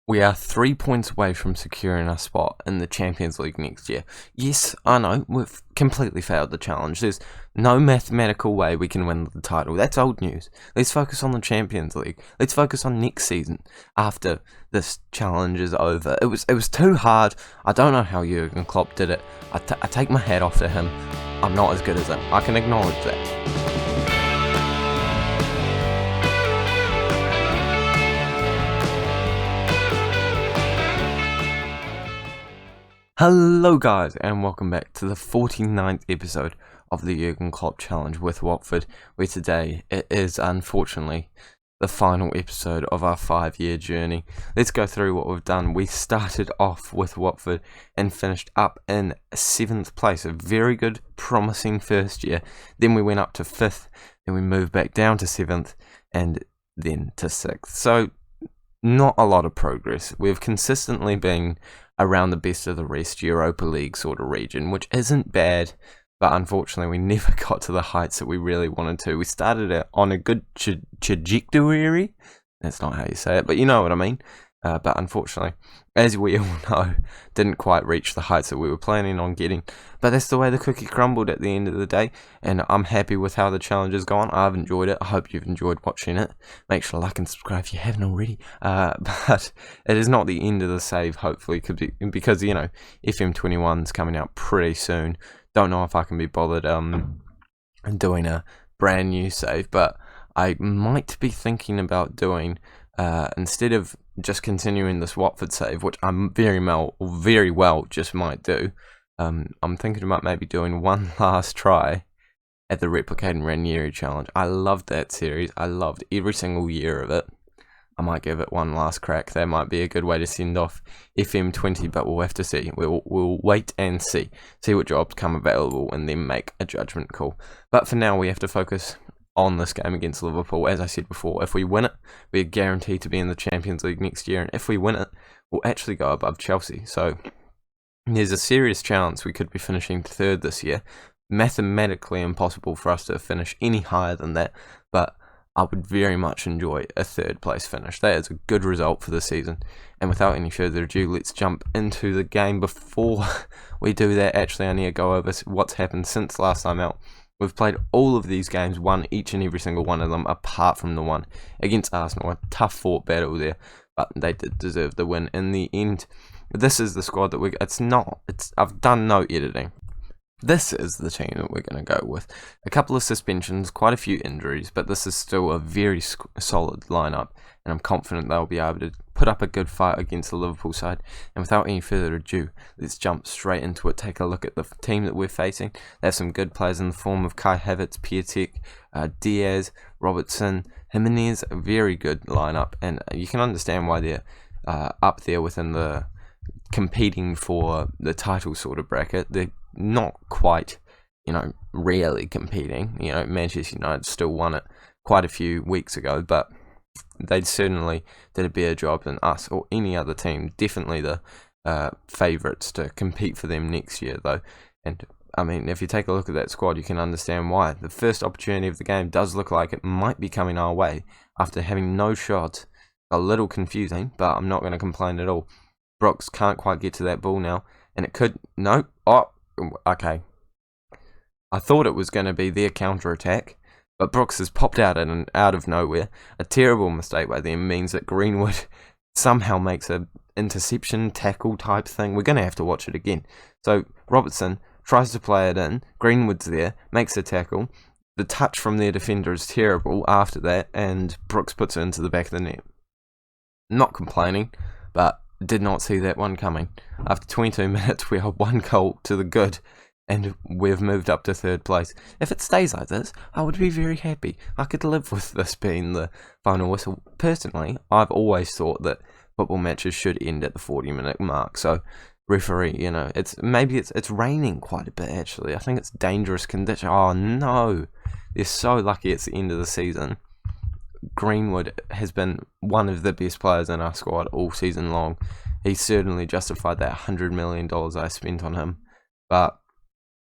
We are 3 points away from securing our spot in the Champions League next year. Yes, I know, we've completely failed the challenge. There's no mathematical way we can win the title. That's old news. Let's focus on the Champions League. Let's focus on next season after this challenge is over. It was too hard. I don't know how Jürgen Klopp did it. I take my hat off to him. I'm not as good as him. I can acknowledge that. Hello guys, and welcome back to the 49th episode of the Jürgen Klopp Challenge with Watford, where today it is unfortunately the final episode of our 5-year journey. Let's go through what we've done. We started off with Watford and finished up in 7th place, a very good, promising first year. Then we went up to 5th, then we moved back down to 7th, and then to 6th. So, not a lot of progress. We've consistently been around the best of the rest, Europa League sort of region, which isn't bad, but unfortunately we never got to the heights that we really wanted to. We started it on a good trajectory. That's not how you say it, but you know what I mean. But unfortunately, as we all know, didn't quite reach the heights that we were planning on getting. But that's the way the cookie crumbled at the end of the day, and I'm happy with how the challenge has gone. I've enjoyed it. I hope you've enjoyed watching it. Make sure to like and subscribe if you haven't already. But it is not the end of the save, hopefully, because, you know, FM21's coming out pretty soon. Don't know if I can be bothered doing a brand new save, but I might be thinking about doing, instead of just continuing this Watford save, which I'm very well just might do, I'm thinking about maybe doing one last try at the Replicating Ranieri challenge. I loved that series. I loved every single year of it. I might give it one last crack. That might be a good way to send off FM20, but we'll have to see. We'll wait and see what jobs come available, and then make a judgment call. But for now, we have to focus on this game against Liverpool. As I said before, if we win it, we're guaranteed to be in the Champions League next year, and if we win it, we'll actually go above Chelsea. So there's a serious chance we could be finishing 3rd this year. Mathematically impossible for us to finish any higher than that, but I would very much enjoy a 3rd place finish. That is a good result for the season. And without any further ado, let's jump into the game. Before we do that, actually, I need to go over what's happened since last time out. We've played all of these games, won each and every single one of them, apart from the one against Arsenal. A tough fought battle there, but they did deserve the win in the end. This is the squad that I've done no editing. This is the team that we're going to go with. A couple of suspensions, quite a few injuries, but this is still a very solid lineup, and I'm confident they'll be able to put up a good fight against the Liverpool side. And without any further ado, let's jump straight into it. Take a look at the team that we're facing. They have some good players in the form of Kai Havertz, Piatek, Diaz, Robertson, Jimenez. A very good lineup, and you can understand why they're up there within the competing for the title sort of bracket. They're not quite, really competing. Manchester United still won it quite a few weeks ago, but they certainly did a better job than us or any other team. Definitely the favourites to compete for them next year, though. And I mean, if you take a look at that squad, you can understand why. The first opportunity of the game does look like it might be coming our way after having no shots. A little confusing, but I'm not going to complain at all. Brooks can't quite get to that ball now, and it could... No. Oh, okay. I thought it was going to be their counter-attack, but Brooks has popped out of nowhere. A terrible mistake by them means that Greenwood somehow makes an interception tackle type thing. We're going to have to watch it again. So Robertson tries to play it in. Greenwood's there, makes a tackle. The touch from their defender is terrible after that, and Brooks puts it into the back of the net. Not complaining, but did not see that one coming. After 22 minutes, we are 1 goal to the good, and we've moved up to 3rd place. If it stays like this, I would be very happy. I could live with this being the final whistle. Personally, I've always thought that football matches should end at the 40-minute mark. So, referee, it's raining quite a bit, actually. I think it's dangerous condition. Oh, no. They're so lucky it's the end of the season. Greenwood has been one of the best players in our squad all season long. He certainly justified that $100 million I spent on him. But,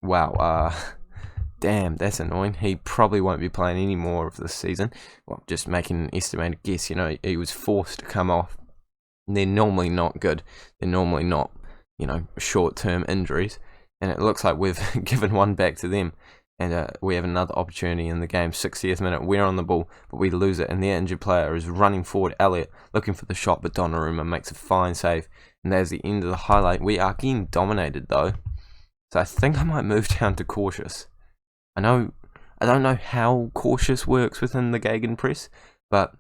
wow, damn, that's annoying. He probably won't be playing any more of this season. Well, just making an estimated guess, he was forced to come off They're normally not good. They're normally not, short-term injuries. And it looks like we've given one back to them. And we have another opportunity in the game. 60th minute, we're on the ball, but we lose it. And their injured player is running forward, Elliott, looking for the shot, but Donnarumma makes a fine save. And there's the end of the highlight. We are getting dominated, though. So I think I might move down to cautious. I don't know how cautious works within the Gegenpress, but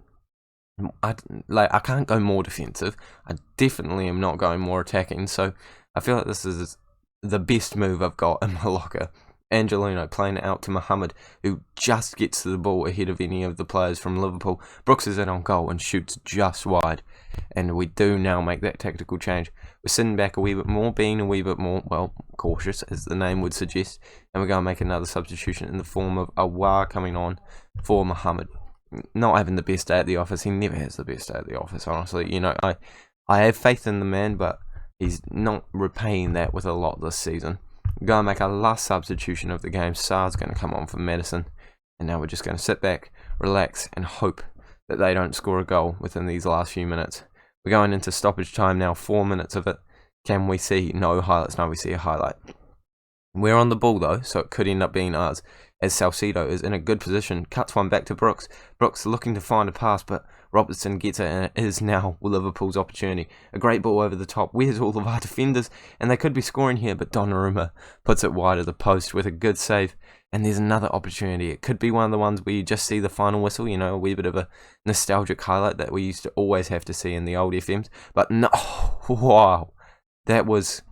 I can't go more defensive. I definitely am not going more attacking. So I feel like this is the best move I've got in my locker. Angelino playing it out to Mohamed, who just gets to the ball ahead of any of the players from Liverpool. Brooks is in on goal and shoots just wide. And we do now make that tactical change. We're sitting back a wee bit more, being a wee bit more, cautious, as the name would suggest. And we're going to make another substitution in the form of Awar coming on for Mohamed. Not having the best day at the office. He never has the best day at the office, honestly. I have faith in the man, but he's not repaying that with a lot this season. We're going to make our last substitution of the game. Sar's going to come on for Madison. And now we're just going to sit back, relax, and hope that they don't score a goal within these last few minutes. We're going into stoppage time now, 4 minutes of it. Can we see no highlights? No, we see a highlight. We're on the ball, though, so it could end up being ours. As Salcedo is in a good position, cuts one back to Brooks. Brooks looking to find a pass, but Robertson gets it, and it is now Liverpool's opportunity. A great ball over the top. Where's all of our defenders? And they could be scoring here, but Donnarumma puts it wide of the post with a good save. And there's another opportunity. It could be one of the ones where you just see the final whistle, a wee bit of a nostalgic highlight that we used to always have to see in the old FMs. But no, wow, that was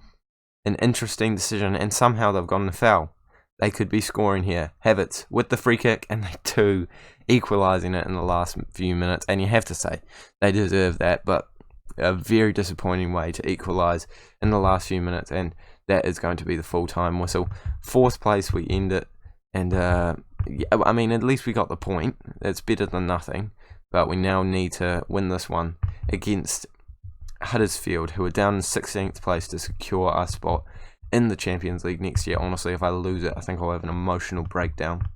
an interesting decision, and somehow they've gotten a foul. They could be scoring here. Havertz with the free kick, and they do, equalising it in the last few minutes. And you have to say, they deserve that, but a very disappointing way to equalise in the last few minutes, and that is going to be the full-time whistle. 4th place, we end it, and at least we got the point. It's better than nothing, but we now need to win this one against Huddersfield, who are down in 16th place, to secure our spot in the Champions League next year. Honestly, if I lose it, I think I'll have an emotional breakdown.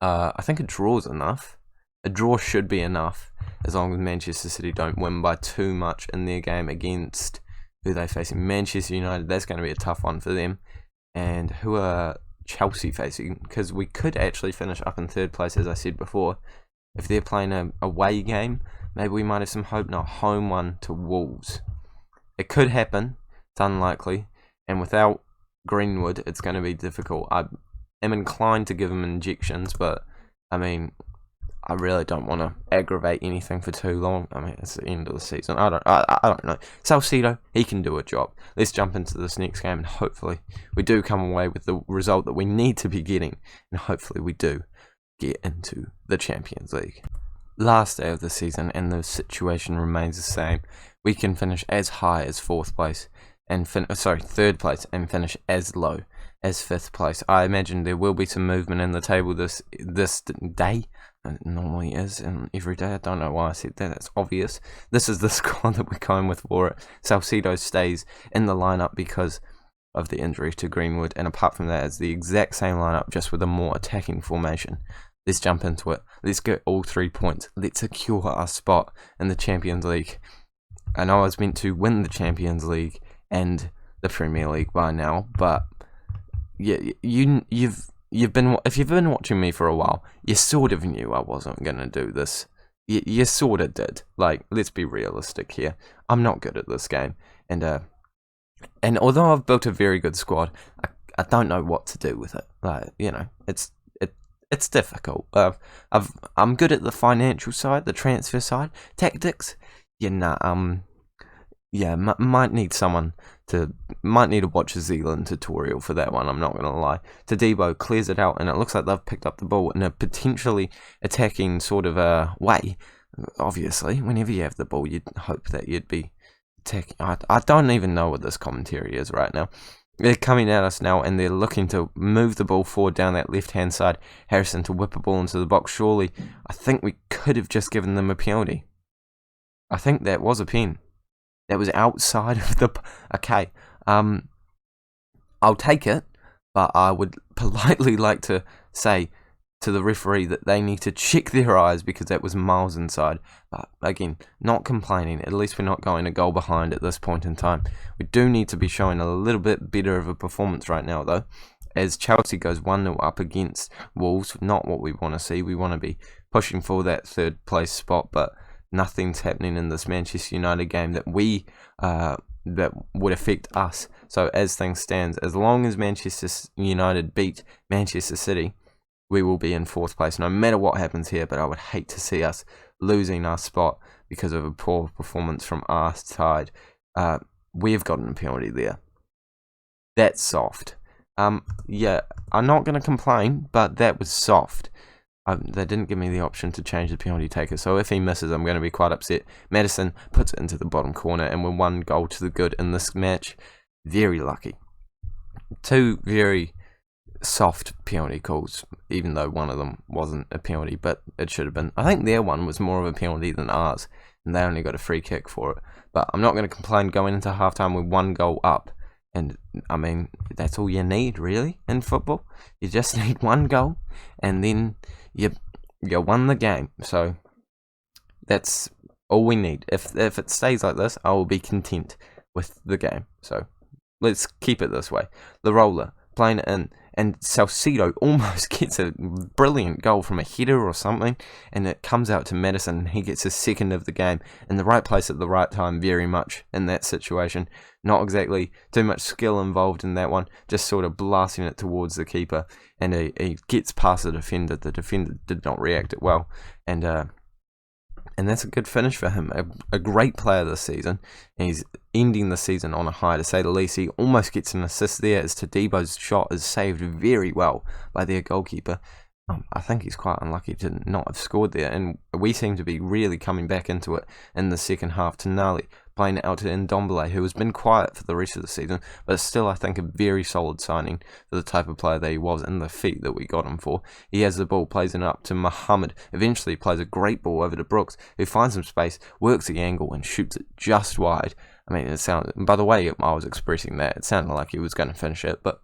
I think a draw is enough. A draw should be enough, as long as Manchester City don't win by too much in their game against, who they facing? Manchester United. That's going to be a tough one for them. And who are Chelsea facing? Because we could actually finish up in 3rd place, as I said before. If they're playing a away game, maybe we might have some hope. No, home one to Wolves. It could happen. It's unlikely. And without Greenwood, it's going to be difficult. I am inclined to give him injections, but I really don't want to aggravate anything for too long. It's the end of the season. I don't know. Salcedo, he can do a job. Let's jump into this next game, and hopefully we do come away with the result that we need to be getting, and hopefully we do get into the Champions League. Last day of the season, and the situation remains the same. We can finish as high as 4th place. And 3rd place, and finish as low as 5th place. I imagine there will be some movement in the table this day. It normally is, and every day. I don't know why I said that. It's obvious. This is the squad that we're going with for it. Salcedo stays in the lineup because of the injury to Greenwood, and apart from that, it's the exact same lineup, just with a more attacking formation. Let's jump into it. Let's get all 3 points. Let's secure our spot in the Champions League. I know I was meant to win the Champions League and the Premier League by now, but yeah, you've been, if you've been watching me for a while, you sort of knew I wasn't gonna do this. You sort of did. Like, let's be realistic here. I'm not good at this game, and although I've built a very good squad, I don't know what to do with it. Like, it's difficult. I'm good at the financial side, the transfer side, tactics. Might need to watch a Zealand tutorial for that one, I'm not going to lie. Tadibo clears it out, and it looks like they've picked up the ball in a potentially attacking sort of a way. Obviously, whenever you have the ball, you'd hope that you'd be attacking. I don't even know what this commentary is right now. They're coming at us now, and they're looking to move the ball forward down that left-hand side. Harrison to whip a ball into the box. Surely, I think we could have just given them a penalty. I think that was a pen. That was outside of the... Okay. I'll take it, but I would politely like to say to the referee that they need to check their eyes because that was miles inside. But again, not complaining. At least we're not going a goal behind at this point in time. We do need to be showing a little bit better of a performance right now, though, as Chelsea goes 1-0 up against Wolves. Not what we want to see. We want to be pushing for that third place spot, but nothing's happening in this Manchester United game that that would affect us. So as things stand, as long as Manchester United beat Manchester City, we will be in fourth place, no matter what happens here. But I would hate to see us losing our spot because of a poor performance from our side. We've gotten a penalty there. That's soft. Yeah, I'm not going to complain, but that was soft. They didn't give me the option to change the penalty taker, so if he misses, I'm going to be quite upset. Maddison puts it into the bottom corner, and we're 1 goal to the good in this match. Very lucky. 2 very soft penalty calls, even though one of them wasn't a penalty, but it should have been. I think their one was more of a penalty than ours, and they only got a free kick for it. But I'm not going to complain going into halftime with 1 goal up. And, I mean, that's all you need, really, in football. You just need 1 goal, and then you won the game. So that's all we need. If it stays like this, I will be content with the game. So let's keep it this way. The roller, playing it in, and Salcedo almost gets a brilliant goal from a header or something, and it comes out to Maddison, and he gets his second of the game in the right place at the right time, very much in that situation. Not exactly too much skill involved in that one, just sort of blasting it towards the keeper, and he gets past the defender. The defender did not react it well, and that's a good finish for him. A great player this season. He's ending the season on a high, to say the least. He almost gets an assist there as Tadebo's shot is saved very well by their goalkeeper. I think he's quite unlucky to not have scored there, and we seem to be really coming back into it in the second half. Tonali playing it out to Ndombele, who has been quiet for the rest of the season, but still I think a very solid signing for the type of player that he was and the feet that we got him for. He has the ball, plays it up to Mohamed, eventually plays a great ball over to Brooks, who finds some space, works the angle and shoots it just wide. I mean, it sounded, by the way I was expressing that, it sounded like he was going to finish it, but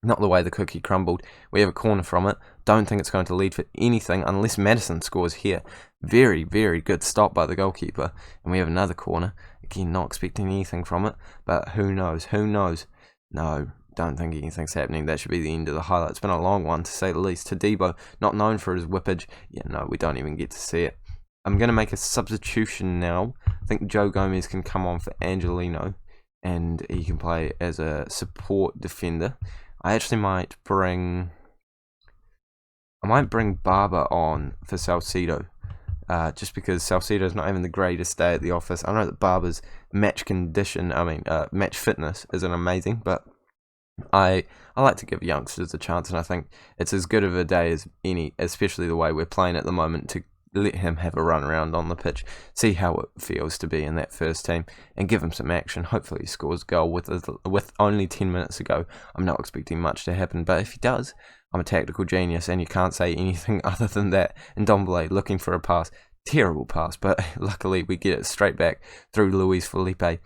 not the way the cookie crumbled. We have a corner from it. Don't think it's going to lead for anything unless Maddison scores here. Very, very good stop by the goalkeeper. And we have another corner. Again, not expecting anything from it. But who knows? Who knows? No, don't think anything's happening. That should be the end of the highlight. It's been a long one, to say the least. Tadebo, not known for his whippage. Yeah, no, we don't even get to see it. I'm going to make a substitution now. I think Joe Gomez can come on for Angelino. And he can play as a support defender. I actually might bring Barber on for Salcedo, just because Salcedo's not having the greatest day at the office. I know that Barber's match fitness isn't amazing, but I like to give youngsters a chance, and I think it's as good of a day as any, especially the way we're playing at the moment, to let him have a run around on the pitch, see how it feels to be in that first team, and give him some action. Hopefully he scores a goal with only 10 minutes to go. I'm not expecting much to happen, but if he does, I'm a tactical genius, and you can't say anything other than that. And Ndombele looking for a pass. Terrible pass, but luckily we get it straight back through Luis Felipe,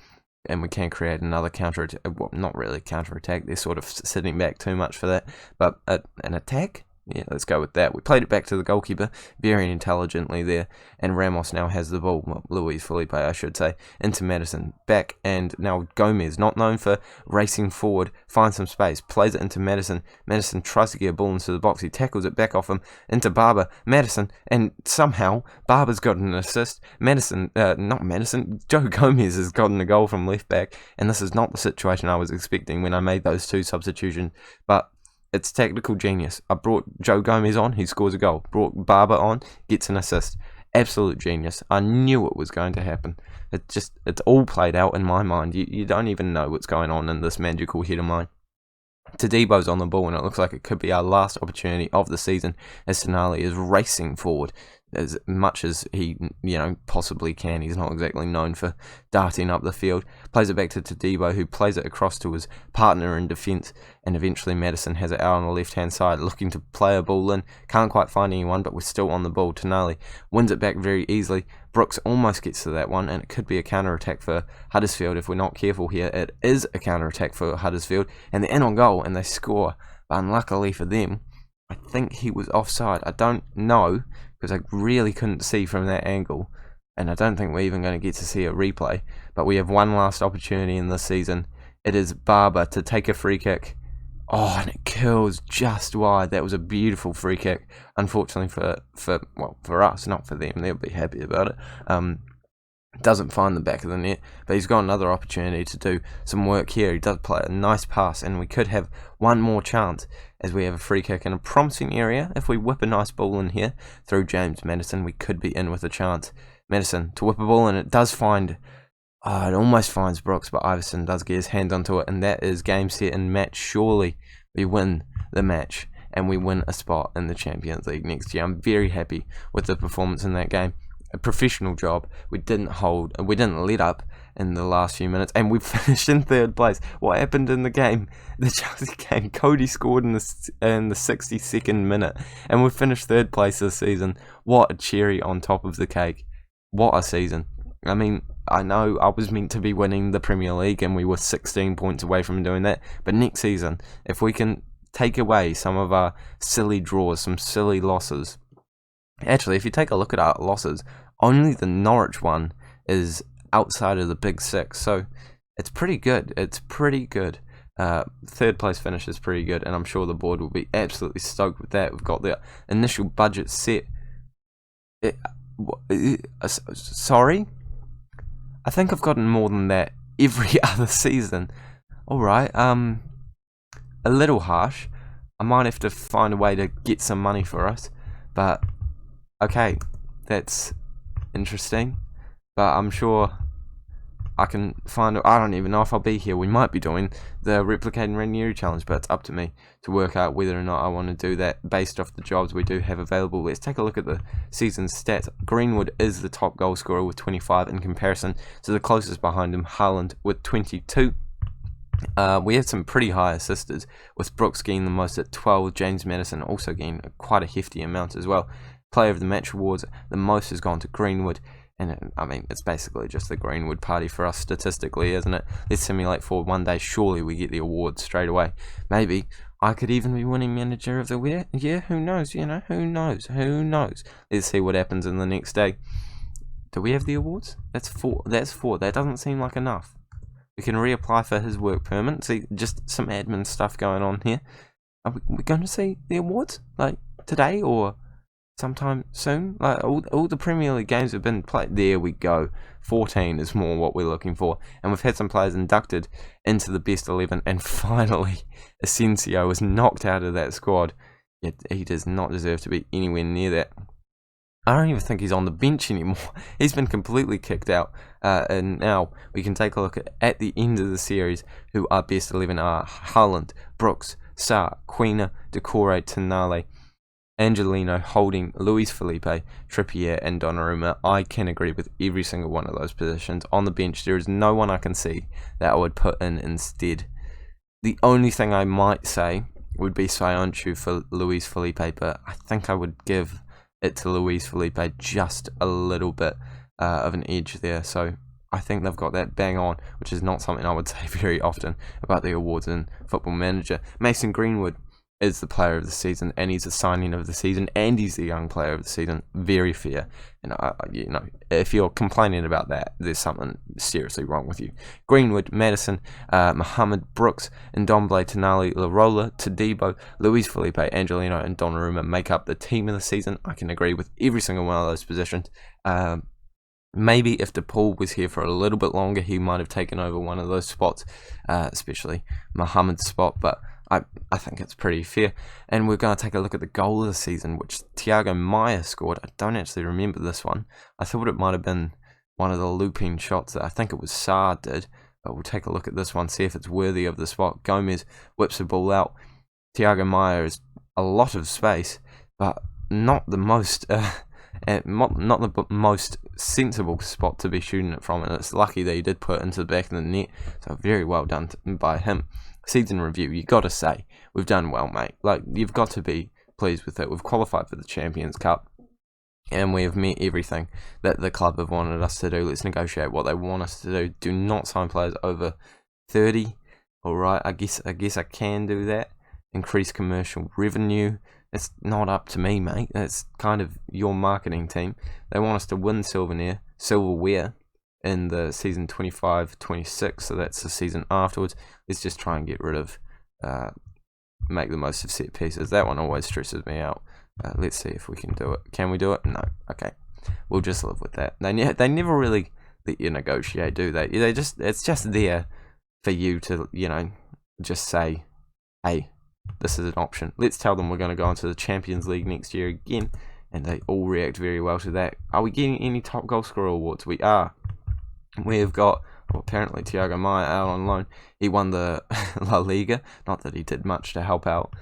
and we can create another counter-attack. Well, not really counter-attack, they're sort of sitting back too much for that, but an attack? Yeah, let's go with that. We played it back to the goalkeeper very intelligently there, and Ramos now has the ball, well, Luis Felipe I should say, into Maddison, back, and now Gomez, not known for racing forward, finds some space, plays it into Maddison. Maddison tries to get a ball into the box, he tackles it back off him, into Barber, Maddison, and somehow Barber's got an assist. Joe Gomez has gotten a goal from left back, and this is not the situation I was expecting when I made those 2 substitutions, but it's tactical genius. I brought Joe Gomez on, he scores a goal. Brought Barber on, gets an assist. Absolute genius. I knew it was going to happen. It's all played out in my mind. You don't even know what's going on in this magical head of mine. Tadebo's on the ball, and it looks like it could be our last opportunity of the season, as Tonali is racing forward as much as he, possibly can. He's not exactly known for darting up the field. Plays it back to Tadebo, who plays it across to his partner in defence, and eventually Maddison has it out on the left-hand side, looking to play a ball in. Can't quite find anyone, but we're still on the ball. Tonali wins it back very easily. Brooks almost gets to that one, and it could be a counter-attack for Huddersfield if we're not careful here. It is a counter-attack for Huddersfield, and they're in on goal, and they score. But unluckily for them, I think he was offside. I don't know, because I really couldn't see from that angle, and I don't think we're even going to get to see a replay. But we have one last opportunity in this season. It is Barber to take a free kick. Oh, and it curls just wide. That was a beautiful free kick. Unfortunately for us, not for them. They'll be happy about it. Doesn't find the back of the net, but he's got another opportunity to do some work here. He does play a nice pass, and we could have one more chance as we have a free kick in a promising area. If we whip a nice ball in here through James Maddison, we could be in with a chance. Maddison to whip a ball, and it does find, it almost finds Brooks, but Iverson does get his hand onto it, and that is game, set, and match. Surely we win the match, and we win a spot in the Champions League next year. I'm very happy with the performance in that game. A professional job. We didn't let up in the last few minutes, and we finished in third place. What happened in the game? The Chelsea game, Cody scored in the 62nd minute, and we finished third place this season. What a cherry on top of the cake. What a season. I mean, I know I was meant to be winning the Premier League, and we were 16 points away from doing that, but next season, if we can take away some of our silly draws, some silly losses. Actually, if you take a look at our losses, only the Norwich one is outside of the Big Six, so it's pretty good. It's pretty good. Third place finish is pretty good, and I'm sure the board will be absolutely stoked with that. We've got the initial budget set. Sorry? I think I've gotten more than that every other season. Alright, a little harsh. I might have to find a way to get some money for us, but okay, that's interesting, but I'm sure I can find. I don't even know if I'll be here. We might be doing the Replicating Ranieri challenge, but it's up to me to work out whether or not I want to do that based off the jobs we do have available. Let's take a look at the season stats. Greenwood is the top goal scorer with 25 in comparison to the closest behind him, Haaland, with 22. We have some pretty high assisters, with Brooks getting the most at 12, James Maddison also getting quite a hefty amount as well. Player of the match awards, the most has gone to Greenwood, and I mean, it's basically just the Greenwood party for us statistically, isn't it? Let's simulate for one day, surely we get the awards straight away. Maybe I could even be winning manager of the year. Yeah, who knows, who knows. Let's see what happens in the next day. Do we have the awards? That's four, that doesn't seem like enough. We can reapply for his work permit. See, just some admin stuff going on here. Are we going to see the awards, like, today, or sometime soon? Like, all the Premier League games have been played. There we go. 14 is more what we're looking for. And we've had some players inducted into the best 11. And finally, Asensio was knocked out of that squad. Yet he does not deserve to be anywhere near that. I don't even think he's on the bench anymore. He's been completely kicked out. And now we can take a look at the end of the series who our best 11 are. Haaland, Brooks, Sarr, Quina, Decore, Tonali, Angelino, Holding, Luis Felipe, Trippier, and Donnarumma. I can agree with every single one of those positions. On the bench, there is no one I can see that I would put in instead. The only thing I might say would be Sionchu for Luis Felipe, but I think I would give it to Luis Felipe just a little bit of an edge there. So I think they've got that bang on, which is not something I would say very often about the awards in Football Manager. Mason Greenwood is the player of the season, and he's the signing of the season, and he's the young player of the season. Very fair. And if you're complaining about that, there's something seriously wrong with you. Greenwood, Maddison, Mohamed, Brooks, Ndombele, Tonali, Larola, Todibo, Luis Felipe, Angelino, and Donnarumma make up the team of the season. I can agree with every single one of those positions. Maybe if DePaul was here for a little bit longer, he might have taken over one of those spots, especially Mohamed's spot, but I think it's pretty fair. And we're going to take a look at the goal of the season, which Thiago Maia scored. I don't actually remember this one. I thought it might have been one of the looping shots that I think it was Sarr did, but we'll take a look at this one, see if it's worthy of the spot. Gomez whips the ball out. Thiago Maia has a lot of space, but not the most not the most sensible spot to be shooting it from, and it's lucky that he did put it into the back of the net, so very well done by him. Season review, you got to say, we've done well, mate. Like, you've got to be pleased with it. We've qualified for the Champions Cup, and we have met everything that the club have wanted us to do. Let's negotiate what they want us to do. Do not sign players over 30. Alright, I guess I can do that. Increase commercial revenue. it's not up to me, mate. It's kind of your marketing team. They want us to win silverware in the season 25-26, so that's the season afterwards. Let's just try and get rid of, make the most of set pieces. That one always stresses me out. Let's see if we can do it. Can we do it? No. Okay. We'll just live with that. They never really let you negotiate, do they? It's just there for you to, just say, hey, this is an option. Let's tell them we're going to go into the Champions League next year again, and they all react very well to that. Are we getting any top goal scorer awards? We are. We've got, apparently Thiago Maia out on loan. He won the La Liga. Not that he did much to help out.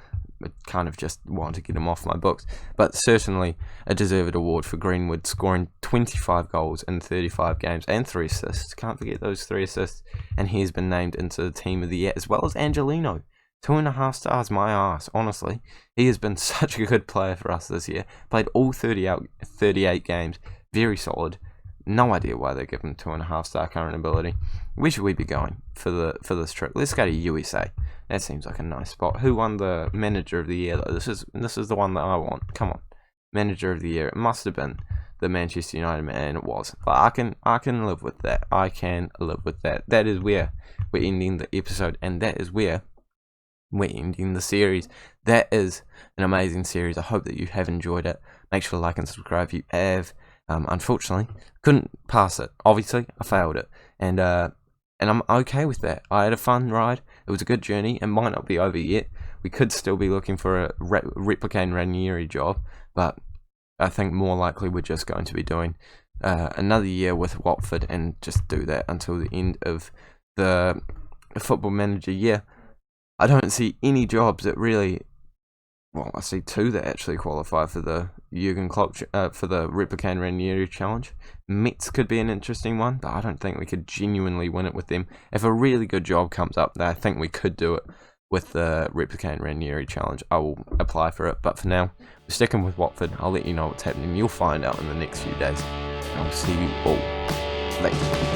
I kind of just wanted to get him off my books. But certainly a deserved award for Greenwood, scoring 25 goals in 35 games and 3 assists. Can't forget those 3 assists. And he has been named into the Team of the Year, as well as Angelino. 2.5 stars, my ass, honestly. He has been such a good player for us this year. Played all 38 games. Very solid. No idea why they give him 2.5 star current ability. Where should we be going for this trip? Let's go to USA. That seems like a nice spot. Who won the Manager of the Year though? This is the one that I want. Come on, Manager of the Year. It must have been the Manchester United man, and it was. But I can live with that. I can live with that. That is where we're ending the episode, and that is where we're ending the series. That is an amazing series. I hope that you have enjoyed it. Make sure to like and subscribe if you have. Unfortunately, couldn't pass it. Obviously, I failed it, and I'm okay with that. I had a fun ride. It was a good journey. It might not be over yet. We could still be looking for a replicating Ranieri job, but I think more likely we're just going to be doing another year with Watford and just do that until the end of the Football Manager year. I don't see any jobs that really. Well, I see 2 that actually qualify for the Jürgen Klopp, for the Replicating Ranieri challenge. Mets could be an interesting one, but I don't think we could genuinely win it with them. If a really good job comes up, then I think we could do it with the Replicating Ranieri challenge. I will apply for it, but for now, we're sticking with Watford. I'll let you know what's happening. You'll find out in the next few days. I'll see you all later.